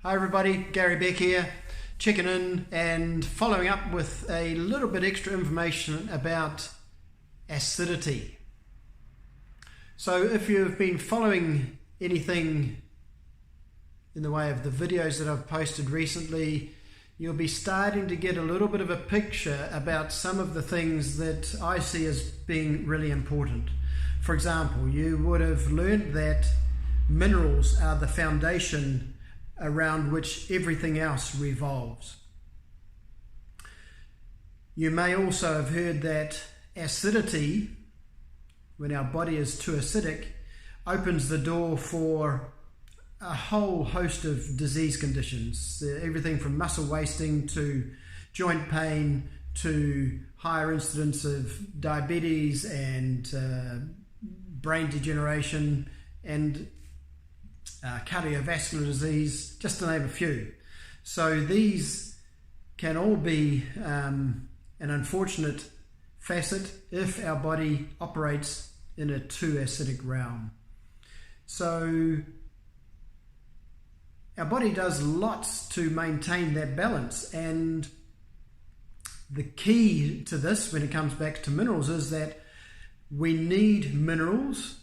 Hi everybody, Gary Beck here, checking in and following up with a little bit extra information about acidity. So if you've been following anything in the way of the videos that I've posted recently, you'll be starting to get a little bit of a picture about some of the things that I see as being really important. For example, you would have learned that minerals are the foundation around which everything else revolves. You may also have heard that acidity, when our body is too acidic, opens the door for a whole host of disease conditions, everything from muscle wasting to joint pain to higher incidence of diabetes and brain degeneration and cardiovascular disease, just to name a few. So these can all be an unfortunate facet if our body operates in a too acidic realm. So our body does lots to maintain that balance, and the key to this when it comes back to minerals is that we need minerals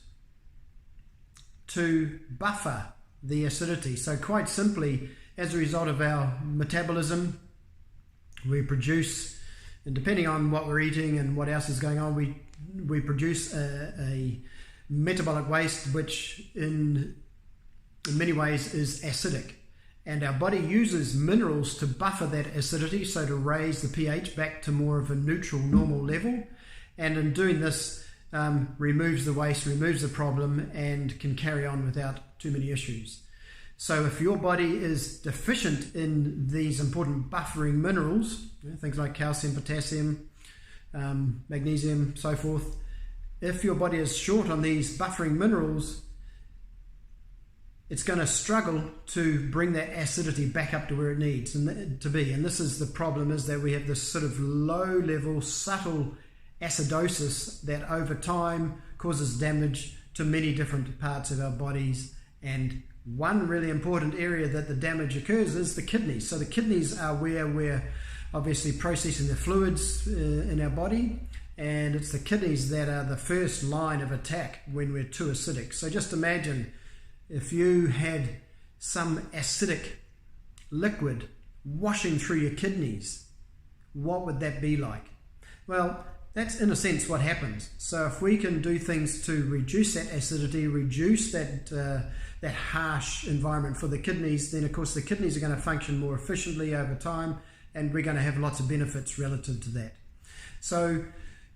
to buffer the acidity. So quite simply, as a result of our metabolism, we produce, and depending on what we're eating and what else is going on, we produce a metabolic waste which in many ways is acidic. And our body uses minerals to buffer that acidity, so to raise the pH back to more of a neutral, normal level. And in doing this, removes the waste, removes the problem, and can carry on without too many issues. So if your body is deficient in these important buffering minerals, things like calcium, potassium, magnesium, so forth, if your body is short on these buffering minerals, it's going to struggle to bring that acidity back up to where it needs to be. And this is the problem, is that we have this sort of low level, subtle acidosis that over time causes damage to many different parts of our bodies. And one really important area that the damage occurs is the kidneys. So the kidneys are where we're obviously processing the fluids in our body, and it's the kidneys that are the first line of attack when we're too acidic. So just imagine if you had some acidic liquid washing through your kidneys, what would that be like? Well, that's in a sense what happens. So if we can do things to reduce that acidity, reduce that harsh environment for the kidneys, then of course the kidneys are going to function more efficiently over time, and we're going to have lots of benefits relative to that. So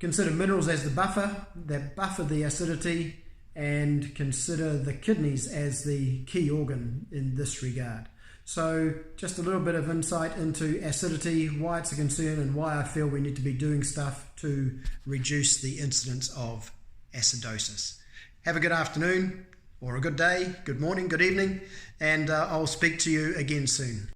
consider minerals as the buffer that buffer the acidity, and consider the kidneys as the key organ in this regard. So just a little bit of insight into acidity, why it's a concern, and why I feel we need to be doing stuff to reduce the incidence of acidosis. Have a good afternoon, or a good day, good morning, good evening, and I'll speak to you again soon.